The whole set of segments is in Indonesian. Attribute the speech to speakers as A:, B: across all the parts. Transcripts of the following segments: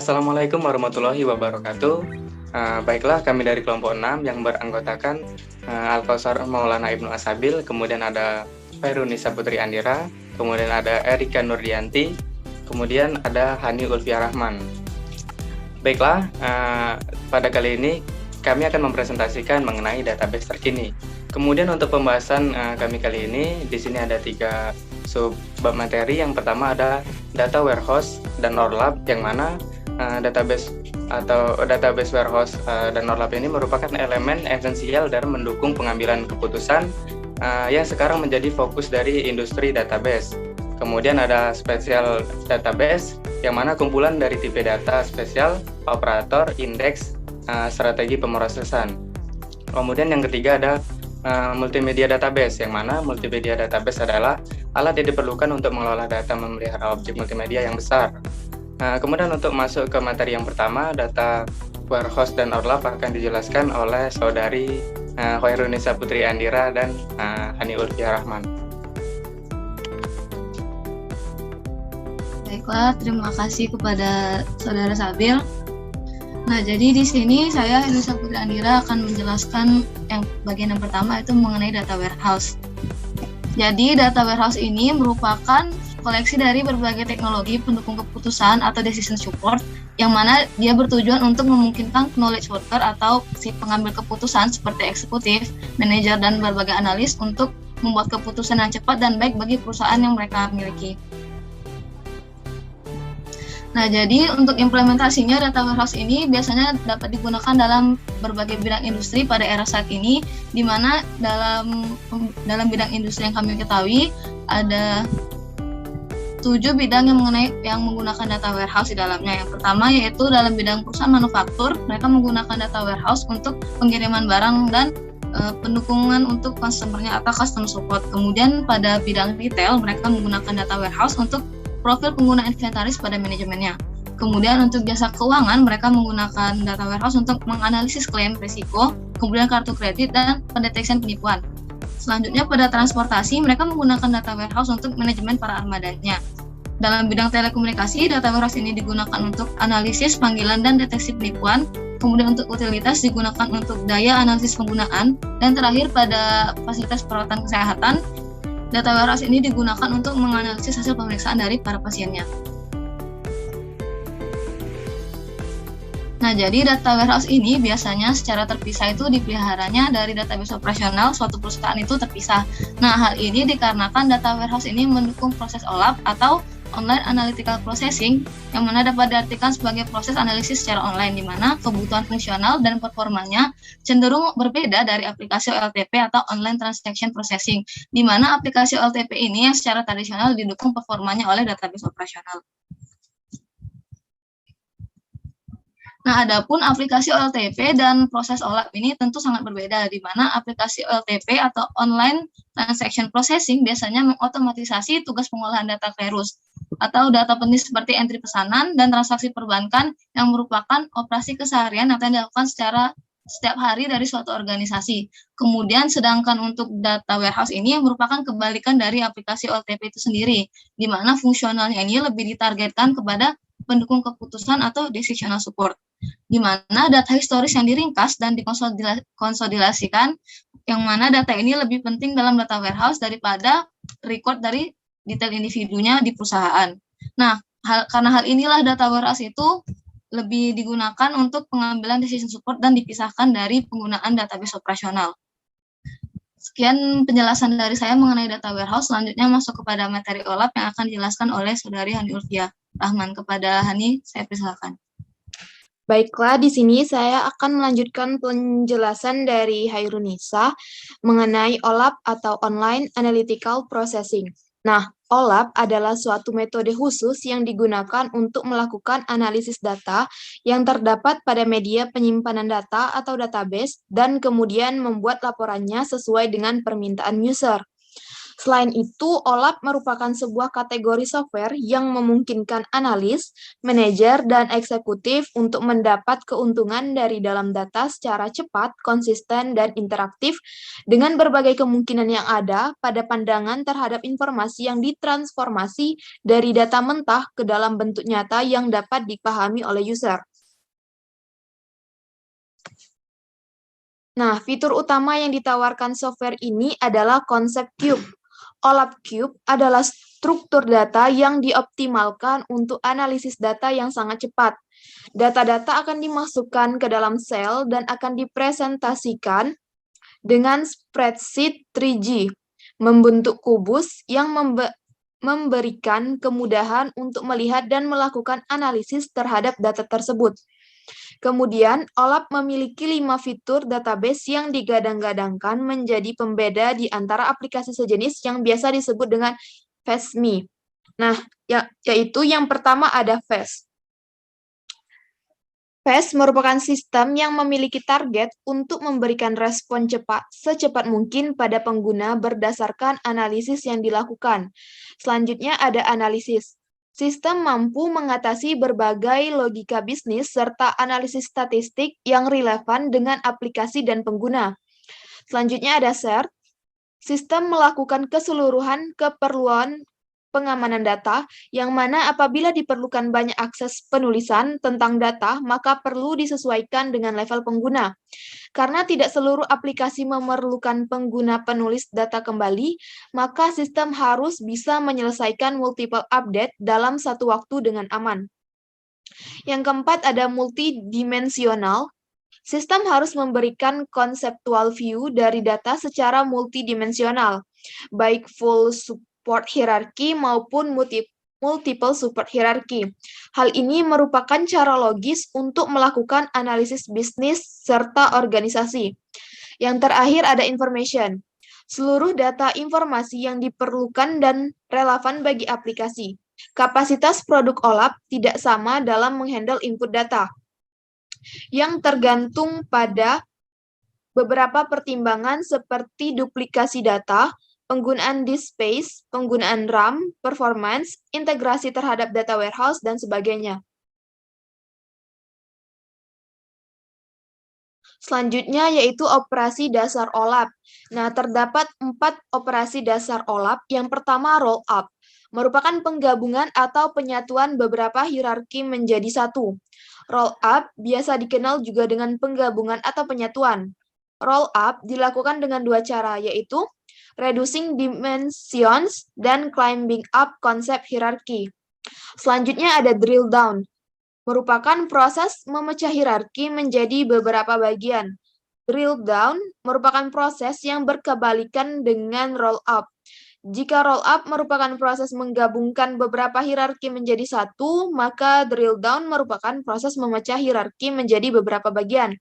A: Assalamualaikum warahmatullahi wabarakatuh. Baiklah, kami dari kelompok 6 yang beranggotakan Al-Kausar Maulana Ibnu Asabil, kemudian ada Khairunisa Putri Andira, kemudian ada Erika Nurdianti, kemudian ada Hani Ulfia Rahman. Baiklah, pada kali ini kami akan mempresentasikan mengenai database terkini. Kemudian untuk pembahasan kami kali ini, di sini ada 3 subbab materi. Yang pertama ada data warehouse dan ORLAP, yang mana database warehouse dan ORLAP ini merupakan elemen esensial dalam mendukung pengambilan keputusan yang sekarang menjadi fokus dari industri database. Kemudian ada spesial database, yang mana kumpulan dari tipe data spesial, operator, indeks, strategi pemrosesan. Kemudian yang ketiga ada multimedia database, yang mana multimedia database adalah alat yang diperlukan untuk mengelola data memelihara objek multimedia yang besar. Kemudian untuk masuk ke materi yang pertama, data warehouse dan ORLAP akan dijelaskan oleh saudari Khairunisa Putri Andira dan Hani Ulfia Rahman.
B: Baiklah, terima kasih kepada Saudara Sabil. Nah, jadi di sini saya Khairunisa Putri Andira akan menjelaskan bagian yang pertama, itu mengenai data warehouse. Jadi data warehouse ini merupakan koleksi dari berbagai teknologi pendukung keputusan atau decision support, yang mana dia bertujuan untuk memungkinkan knowledge worker atau si pengambil keputusan seperti eksekutif, manajer, dan berbagai analis untuk membuat keputusan yang cepat dan baik bagi perusahaan yang mereka miliki. Nah, jadi untuk implementasinya data warehouse ini biasanya dapat digunakan dalam berbagai bidang industri pada era saat ini, di mana dalam bidang industri yang kami ketahui ada 7 bidang yang menggunakan data warehouse di dalamnya. Yang pertama yaitu dalam bidang perusahaan manufaktur, mereka menggunakan data warehouse untuk pengiriman barang dan pendukungan untuk customer-nya atau customer support. Kemudian pada bidang retail, mereka menggunakan data warehouse untuk profil pengguna inventaris pada manajemennya. Kemudian untuk jasa keuangan, mereka menggunakan data warehouse untuk menganalisis klaim risiko, kemudian kartu kredit, dan pendeteksian penipuan. Selanjutnya pada transportasi, mereka menggunakan data warehouse untuk manajemen para armadanya. Dalam bidang telekomunikasi, data warehouse ini digunakan untuk analisis panggilan dan deteksi penipuan. Kemudian untuk utilitas digunakan untuk daya analisis penggunaan. Dan terakhir pada fasilitas perawatan kesehatan, data warehouse ini digunakan untuk menganalisis hasil pemeriksaan dari para pasiennya. Nah, jadi data warehouse ini biasanya secara terpisah itu dipeliharanya dari database operasional suatu perusahaan itu terpisah. Nah, hal ini dikarenakan data warehouse ini mendukung proses OLAP atau Online Analytical Processing, yang mana dapat diartikan sebagai proses analisis secara online, di mana kebutuhan fungsional dan performanya cenderung berbeda dari aplikasi OLTP atau Online Transaction Processing, di mana aplikasi OLTP ini yang secara tradisional didukung performanya oleh database operasional. Nah, adapun aplikasi OLTP dan proses OLAP ini tentu sangat berbeda, di mana aplikasi OLTP atau Online Transaction Processing biasanya mengotomatisasi tugas pengolahan data Khairus atau data penting seperti entry pesanan dan transaksi perbankan yang merupakan operasi keseharian yang dilakukan secara setiap hari dari suatu organisasi. Kemudian sedangkan untuk data warehouse ini yang merupakan kebalikan dari aplikasi OLTP itu sendiri, di mana fungsionalnya ini lebih ditargetkan kepada pendukung keputusan atau decisional support, di mana data historis yang diringkas dan dikonsolidasikan, yang mana data ini lebih penting dalam data warehouse daripada record dari detail individunya di perusahaan. Nah, karena hal inilah data warehouse itu lebih digunakan untuk pengambilan decision support dan dipisahkan dari penggunaan database operasional. Sekian penjelasan dari saya mengenai data warehouse. Selanjutnya masuk kepada materi OLAP yang akan dijelaskan oleh Saudari Hani Ulfia Rahman. Kepada Hani, saya persilakan.
C: Baiklah, di sini saya akan melanjutkan penjelasan dari Khairunisa mengenai OLAP atau Online Analytical Processing. Nah, OLAP adalah suatu metode khusus yang digunakan untuk melakukan analisis data yang terdapat pada media penyimpanan data atau database dan kemudian membuat laporannya sesuai dengan permintaan user. Selain itu, OLAP merupakan sebuah kategori software yang memungkinkan analis, manajer, dan eksekutif untuk mendapat keuntungan dari dalam data secara cepat, konsisten, dan interaktif dengan berbagai kemungkinan yang ada pada pandangan terhadap informasi yang ditransformasi dari data mentah ke dalam bentuk nyata yang dapat dipahami oleh user. Nah, fitur utama yang ditawarkan software ini adalah konsep cube. OLAP Cube adalah struktur data yang dioptimalkan untuk analisis data yang sangat cepat. Data-data akan dimasukkan ke dalam sel dan akan dipresentasikan dengan spreadsheet 3G, membentuk kubus yang memberikan kemudahan untuk melihat dan melakukan analisis terhadap data tersebut. Kemudian, OLAP memiliki 5 fitur database yang digadang-gadangkan menjadi pembeda di antara aplikasi sejenis yang biasa disebut dengan FastMe. Nah, yaitu yang pertama ada Fast. Fast merupakan sistem yang memiliki target untuk memberikan respon cepat, secepat mungkin pada pengguna berdasarkan analisis yang dilakukan. Selanjutnya ada analisis. Sistem mampu mengatasi berbagai logika bisnis serta analisis statistik yang relevan dengan aplikasi dan pengguna. Selanjutnya ada share. Sistem melakukan keseluruhan keperluan pengamanan data, yang mana apabila diperlukan banyak akses penulisan tentang data, maka perlu disesuaikan dengan level pengguna. Karena tidak seluruh aplikasi memerlukan pengguna penulis data kembali, maka sistem harus bisa menyelesaikan multiple update dalam satu waktu dengan aman. Yang keempat ada multidimensional. Sistem harus memberikan conceptual view dari data secara multidimensional, baik full support hierarchy maupun multiple support hierarchy. Hal ini merupakan cara logis untuk melakukan analisis bisnis serta organisasi. Yang terakhir ada information. Seluruh data informasi yang diperlukan dan relevan bagi aplikasi. Kapasitas produk OLAP tidak sama dalam menghandle input data, yang tergantung pada beberapa pertimbangan seperti duplikasi data, penggunaan disk space, penggunaan RAM, performance, integrasi terhadap data warehouse, dan sebagainya. Selanjutnya yaitu operasi dasar OLAP. Nah, terdapat 4 operasi dasar OLAP. Yang pertama roll up, merupakan penggabungan atau penyatuan beberapa hierarki menjadi satu. Roll up biasa dikenal juga dengan penggabungan atau penyatuan. Roll up dilakukan dengan 2 cara, yaitu reducing dimensions dan climbing up konsep hierarki. Selanjutnya ada drill down, merupakan proses memecah hierarki menjadi beberapa bagian. Drill down merupakan proses yang berkebalikan dengan roll up. Jika roll up merupakan proses menggabungkan beberapa hierarki menjadi satu, maka drill down merupakan proses memecah hierarki menjadi beberapa bagian.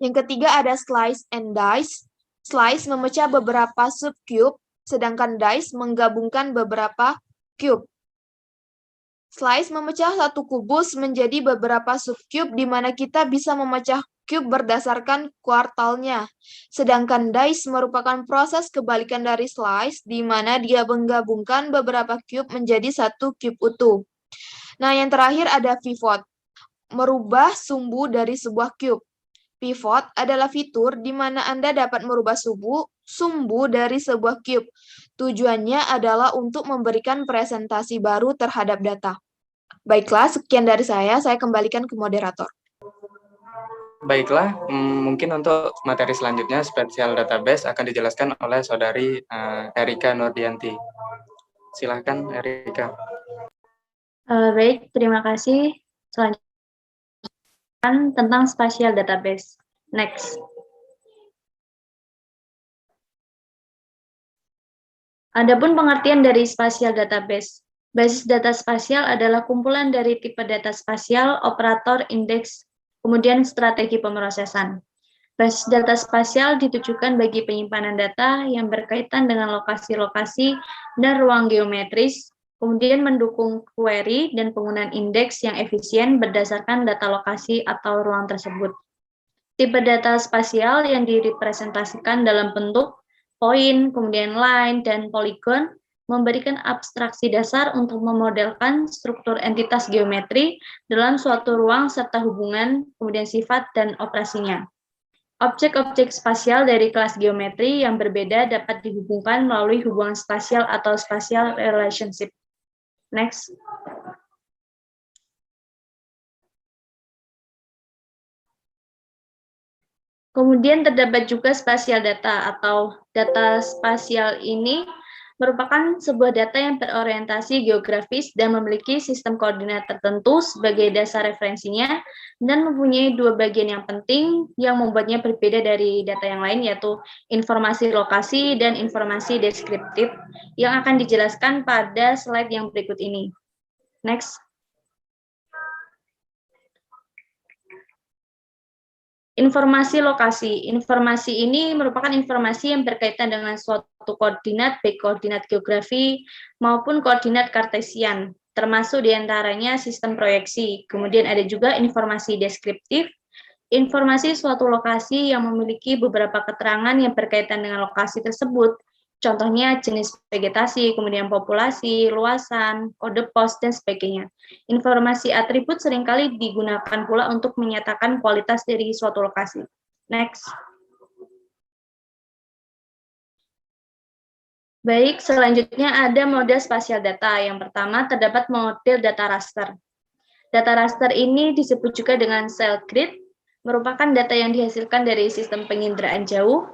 C: Yang ketiga ada slice and dice. Slice memecah beberapa subcube, sedangkan dice menggabungkan beberapa cube. Slice memecah satu kubus menjadi beberapa subcube di mana kita bisa memecah cube berdasarkan kuartalnya. Sedangkan dice merupakan proses kebalikan dari slice di mana dia menggabungkan beberapa cube menjadi satu cube utuh. Nah, yang terakhir ada pivot, merubah sumbu dari sebuah cube. Pivot adalah fitur di mana Anda dapat merubah sumbu dari sebuah cube. Tujuannya adalah untuk memberikan presentasi baru terhadap data. Baiklah, sekian dari saya kembalikan ke moderator.
A: Baiklah, mungkin untuk materi selanjutnya spesial database akan dijelaskan oleh saudari Erika Nurdianti. Silahkan Erika.
D: Baik, terima kasih. Selanjutnya tentang spatial database. Next. Adapun pengertian dari spatial database. Basis data spasial adalah kumpulan dari tipe data spasial, operator, indeks, kemudian strategi pemrosesan. Basis data spasial ditujukan bagi penyimpanan data yang berkaitan dengan lokasi-lokasi dan ruang geometris, kemudian mendukung query dan penggunaan indeks yang efisien berdasarkan data lokasi atau ruang tersebut. Tipe data spasial yang direpresentasikan dalam bentuk point, kemudian line, dan poligon, memberikan abstraksi dasar untuk memodelkan struktur entitas geometri dalam suatu ruang serta hubungan, kemudian sifat dan operasinya. Objek-objek spasial dari kelas geometri yang berbeda dapat dihubungkan melalui hubungan spasial atau spatial relationship. Next. Kemudian terdapat juga spasial data atau data spasial ini merupakan sebuah data yang berorientasi geografis dan memiliki sistem koordinat tertentu sebagai dasar referensinya dan mempunyai dua bagian yang penting yang membuatnya berbeda dari data yang lain, yaitu informasi lokasi dan informasi deskriptif yang akan dijelaskan pada slide yang berikut ini. Next. Informasi lokasi. Informasi ini merupakan informasi yang berkaitan dengan suatu koordinat, baik koordinat geografi maupun koordinat kartesian, termasuk diantaranya sistem proyeksi. Kemudian ada juga informasi deskriptif, informasi suatu lokasi yang memiliki beberapa keterangan yang berkaitan dengan lokasi tersebut, contohnya jenis vegetasi, kemudian populasi, luasan, kode pos, dan sebagainya. Informasi atribut seringkali digunakan pula untuk menyatakan kualitas dari suatu lokasi. Next. Baik, selanjutnya ada model spasial data. Yang pertama, terdapat model data raster. Data raster ini disebut juga dengan cell grid, merupakan data yang dihasilkan dari sistem penginderaan jauh.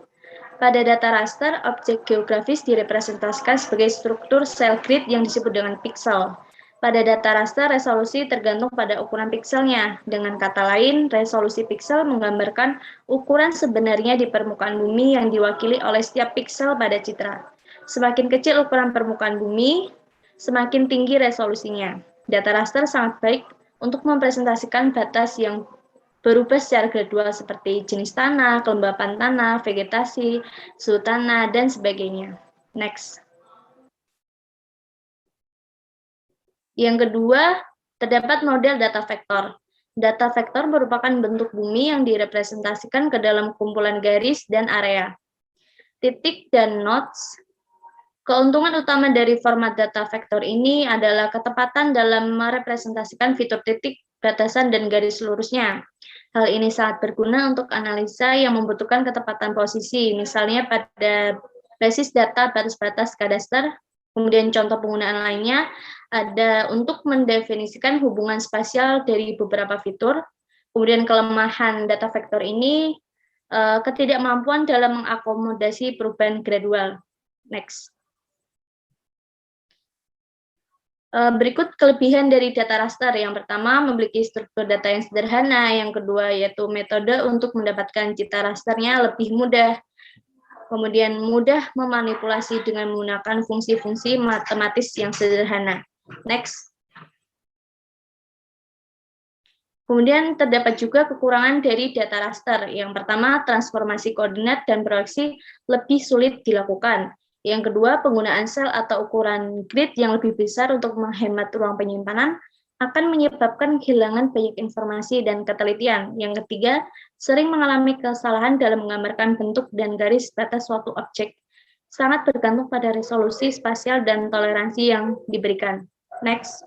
D: Pada data raster, objek geografis direpresentasikan sebagai struktur cell grid yang disebut dengan piksel. Pada data raster, resolusi tergantung pada ukuran pikselnya. Dengan kata lain, resolusi piksel menggambarkan ukuran sebenarnya di permukaan bumi yang diwakili oleh setiap piksel pada citra. Semakin kecil ukuran permukaan bumi, semakin tinggi resolusinya. Data raster sangat baik untuk mempresentasikan batas yang berubah secara gradual seperti jenis tanah, kelembapan tanah, vegetasi, suhu tanah, dan sebagainya. Next. Yang kedua, terdapat model data vektor. Data vektor merupakan bentuk bumi yang direpresentasikan ke dalam kumpulan garis dan area. Titik dan nodes. Keuntungan utama dari format data vektor ini adalah ketepatan dalam merepresentasikan fitur titik, batasan, dan garis lurusnya. Hal ini sangat berguna untuk analisa yang membutuhkan ketepatan posisi, misalnya pada basis data batas-batas kadaster. Kemudian contoh penggunaan lainnya ada untuk mendefinisikan hubungan spasial dari beberapa fitur. Kemudian kelemahan data vektor ini ketidakmampuan dalam mengakomodasi perubahan gradual. Next. Berikut kelebihan dari data raster. Yang pertama, memiliki struktur data yang sederhana. Yang kedua, yaitu metode untuk mendapatkan citra rasternya lebih mudah. Kemudian mudah memanipulasi dengan menggunakan fungsi-fungsi matematis yang sederhana. Next. Kemudian terdapat juga kekurangan dari data raster. Yang pertama, transformasi koordinat dan proyeksi lebih sulit dilakukan. Yang kedua, penggunaan sel atau ukuran grid yang lebih besar untuk menghemat ruang penyimpanan akan menyebabkan kehilangan banyak informasi dan ketelitian. Yang ketiga, sering mengalami kesalahan dalam menggambarkan bentuk dan garis batas suatu objek. Sangat bergantung pada resolusi spasial dan toleransi yang diberikan. Next.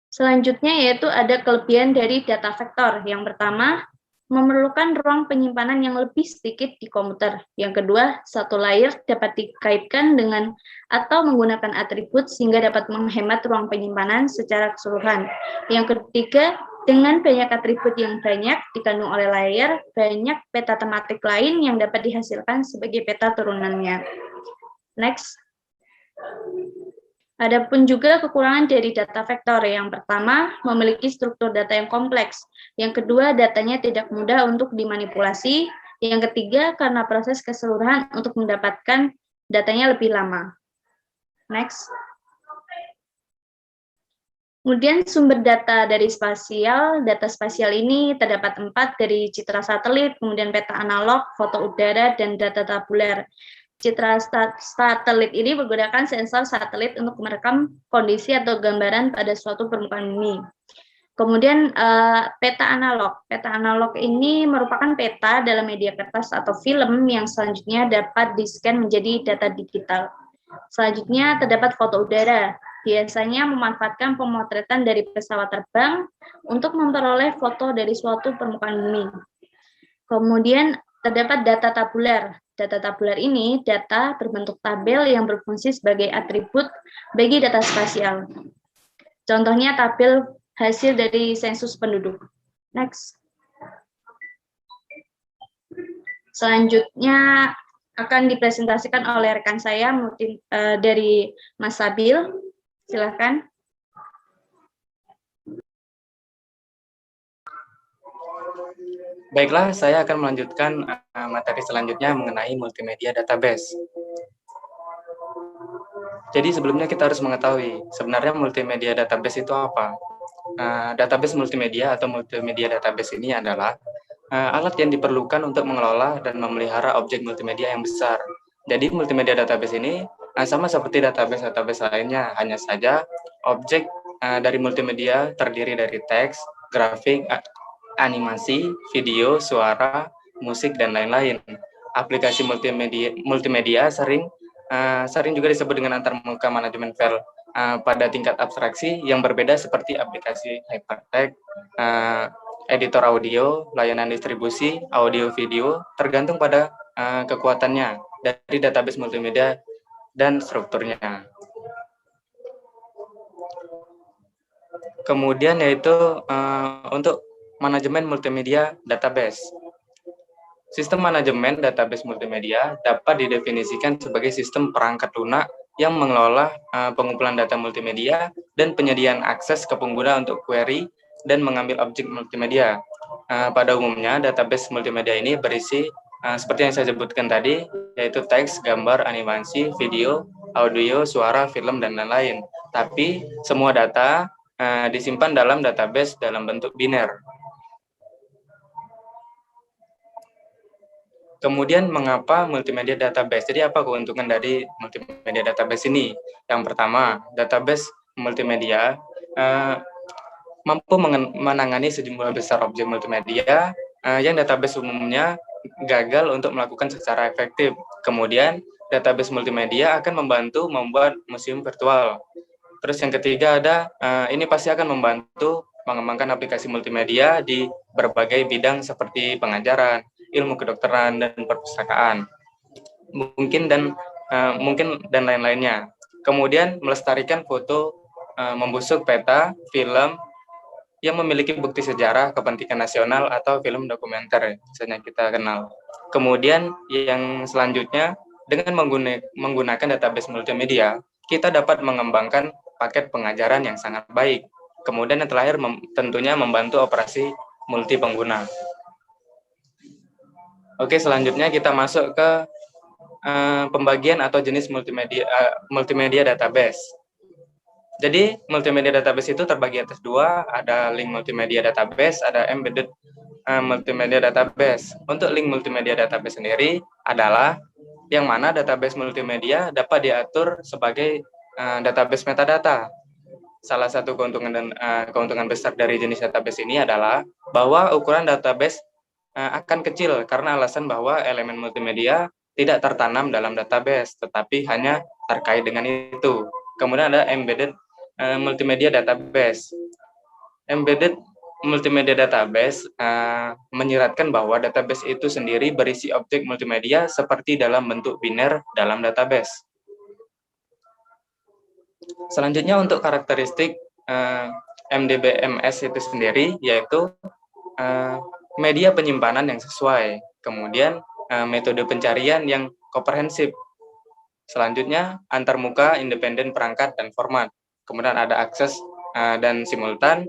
D: Selanjutnya yaitu ada kelebihan dari data vektor. Yang pertama, memerlukan ruang penyimpanan yang lebih sedikit di komputer. Yang kedua, satu layer dapat dikaitkan dengan atau menggunakan atribut sehingga dapat menghemat ruang penyimpanan secara keseluruhan. Yang ketiga, dengan banyak atribut yang banyak dikandung oleh layer, banyak peta tematik lain yang dapat dihasilkan sebagai peta turunannya. Next. Adapun juga kekurangan dari data vektor. Yang pertama, memiliki struktur data yang kompleks. Yang kedua, datanya tidak mudah untuk dimanipulasi. Yang ketiga, karena proses keseluruhan untuk mendapatkan datanya lebih lama. Next. Kemudian sumber data dari spasial. Data spasial ini terdapat 4 dari citra satelit, kemudian peta analog, foto udara, dan data tabuler. Citra satelit ini menggunakan sensor satelit untuk merekam kondisi atau gambaran pada suatu permukaan bumi. Kemudian peta analog. Peta analog ini merupakan peta dalam media kertas atau film yang selanjutnya dapat di-scan menjadi data digital. Selanjutnya terdapat foto udara. Biasanya memanfaatkan pemotretan dari pesawat terbang untuk memperoleh foto dari suatu permukaan bumi. Kemudian terdapat data tabular. Data tabular ini data berbentuk tabel yang berfungsi sebagai atribut bagi data spasial. Contohnya tabel hasil dari sensus penduduk. Next. Selanjutnya akan dipresentasikan oleh rekan saya dari Mas Sabil. Silakan.
A: Baiklah, saya akan melanjutkan materi selanjutnya mengenai multimedia database. Jadi sebelumnya kita harus mengetahui sebenarnya multimedia database itu apa. Database multimedia atau multimedia database ini adalah alat yang diperlukan untuk mengelola dan memelihara objek multimedia yang besar. Jadi multimedia database ini sama seperti database lainnya, hanya saja objek dari multimedia terdiri dari teks, grafik, animasi, video, suara, musik, dan lain-lain. Aplikasi multimedia sering juga disebut dengan antarmuka manajemen file pada tingkat abstraksi yang berbeda seperti aplikasi hypertext, editor audio, layanan distribusi, audio video, tergantung pada kekuatannya dari database multimedia dan strukturnya. Kemudian yaitu untuk manajemen multimedia database. Sistem manajemen database multimedia dapat didefinisikan sebagai sistem perangkat lunak yang mengelola pengumpulan data multimedia dan penyediaan akses ke pengguna untuk query dan mengambil objek multimedia. Pada umumnya, database multimedia ini berisi seperti yang saya sebutkan tadi, yaitu teks, gambar, animasi, video, audio, suara, film, dan lain-lain. Tapi semua data disimpan dalam database dalam bentuk biner. Kemudian mengapa multimedia database? Jadi apa keuntungan dari multimedia database ini? Yang pertama, database multimedia mampu menangani sejumlah besar objek multimedia yang database umumnya gagal untuk melakukan secara efektif. Kemudian, database multimedia akan membantu membuat museum virtual. Terus yang ketiga ini pasti akan membantu mengembangkan aplikasi multimedia di berbagai bidang seperti pengajaran, ilmu kedokteran, dan perpustakaan, mungkin dan lain-lainnya. Kemudian melestarikan foto, membusuk peta, film yang memiliki bukti sejarah, kepentingan nasional, atau film dokumenter, misalnya kita kenal. Kemudian yang selanjutnya, dengan menggunakan database multimedia, kita dapat mengembangkan paket pengajaran yang sangat baik. Kemudian yang terakhir tentunya membantu operasi multi pengguna. Oke, selanjutnya kita masuk ke pembagian atau jenis multimedia database. Jadi, multimedia database itu terbagi atas dua, ada link multimedia database, ada embedded multimedia database. Untuk link multimedia database sendiri adalah yang mana database multimedia dapat diatur sebagai database metadata. Salah satu keuntungan besar dari jenis database ini adalah bahwa ukuran database akan kecil karena alasan bahwa elemen multimedia tidak tertanam dalam database, tetapi hanya terkait dengan itu. Kemudian ada embedded multimedia database. Embedded multimedia database menyiratkan bahwa database itu sendiri berisi objek multimedia seperti dalam bentuk biner dalam database. Selanjutnya untuk karakteristik MDBMS itu sendiri, yaitu media penyimpanan yang sesuai, kemudian metode pencarian yang komprehensif. Selanjutnya antarmuka, independen, perangkat, dan format. Kemudian ada akses dan simultan,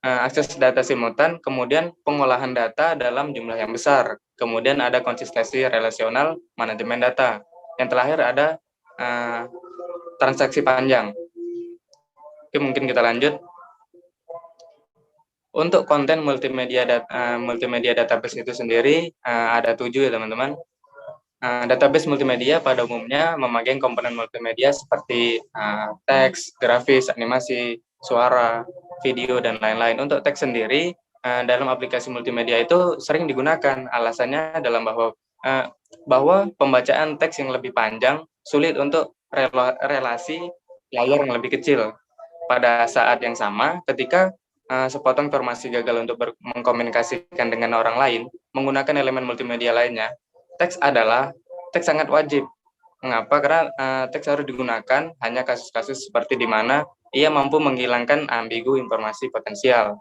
A: akses data simultan, kemudian pengolahan data dalam jumlah yang besar, kemudian ada konsistensi relasional, manajemen data. Yang terakhir ada transaksi panjang. Oke, mungkin kita lanjut. Untuk konten multimedia database itu sendiri ada 7 ya teman-teman. Database multimedia pada umumnya memakai komponen multimedia seperti teks, grafis, animasi, suara, video, dan lain-lain. Untuk teks sendiri, dalam aplikasi multimedia itu sering digunakan. Alasannya dalam bahwa pembacaan teks yang lebih panjang sulit untuk relasi layar yang lebih kecil. Pada saat yang sama, ketika sepotong informasi gagal untuk mengkomunikasikan dengan orang lain menggunakan elemen multimedia lainnya, teks sangat wajib. Mengapa? Karena teks harus digunakan hanya kasus-kasus seperti di mana ia mampu menghilangkan ambigu informasi potensial.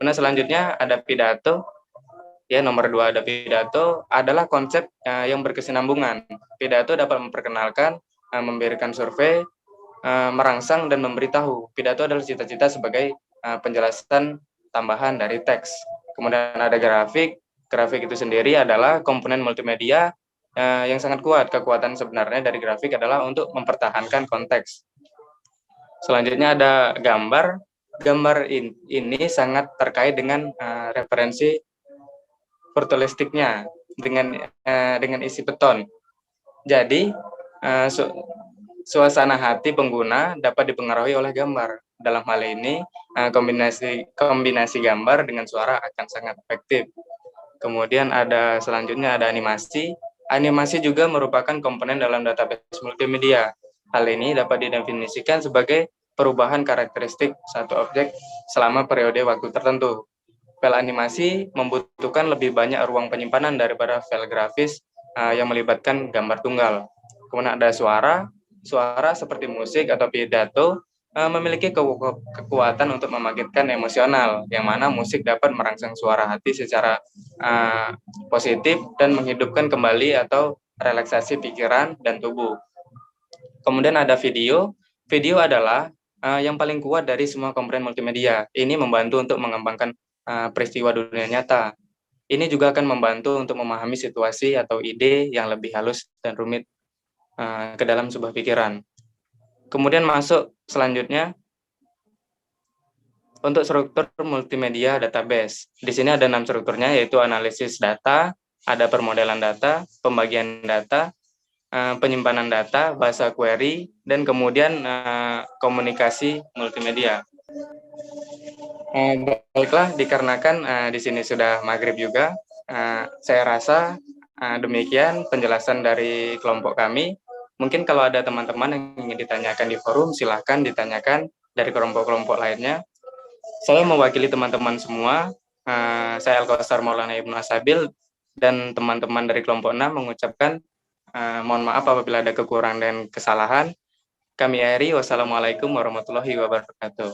A: Nah, selanjutnya ada pidato. Ya, nomor 2 ada pidato, adalah konsep yang berkesinambungan. Pidato dapat memperkenalkan, memberikan survei, merangsang, dan memberitahu. Pidato adalah cita-cita sebagai penjelasan tambahan dari teks. Kemudian ada grafik. Grafik itu sendiri adalah komponen multimedia yang sangat kuat. Kekuatan sebenarnya dari grafik adalah untuk mempertahankan konteks. Selanjutnya ada gambar. Gambar ini sangat terkait dengan referensi fotolistiknya dengan isi beton. Jadi suasana hati pengguna dapat dipengaruhi oleh gambar. Dalam hal ini kombinasi gambar dengan suara akan sangat efektif. Kemudian selanjutnya ada animasi. Animasi juga merupakan komponen dalam database multimedia. Hal ini dapat didefinisikan sebagai perubahan karakteristik satu objek selama periode waktu tertentu. File animasi membutuhkan lebih banyak ruang penyimpanan daripada file grafis yang melibatkan gambar tunggal. Kemudian ada suara. Suara seperti musik atau pidato memiliki kekuatan untuk membangkitkan emosional, yang mana musik dapat merangsang suara hati secara positif dan menghidupkan kembali atau relaksasi pikiran dan tubuh. Kemudian ada video. Video adalah yang paling kuat dari semua komponen multimedia. Ini membantu untuk mengembangkan peristiwa dunia nyata. Ini juga akan membantu untuk memahami situasi atau ide yang lebih halus dan rumit ke dalam sebuah pikiran. Kemudian masuk selanjutnya untuk struktur multimedia database. Di sini ada 6 strukturnya, yaitu analisis data, ada permodelan data, pembagian data, penyimpanan data, bahasa query, dan kemudian komunikasi multimedia. Baiklah, dikarenakan di sini sudah maghrib juga, saya rasa demikian penjelasan dari kelompok kami. Mungkin kalau ada teman-teman yang ingin ditanyakan di forum, silahkan ditanyakan dari kelompok-kelompok lainnya. Saya mewakili teman-teman semua. Saya Alkausar Maulana Ibnu Asabil dan teman-teman dari kelompok 6 mengucapkan mohon maaf apabila ada kekurangan dan kesalahan. Kami akhiri. Wassalamualaikum warahmatullahi wabarakatuh.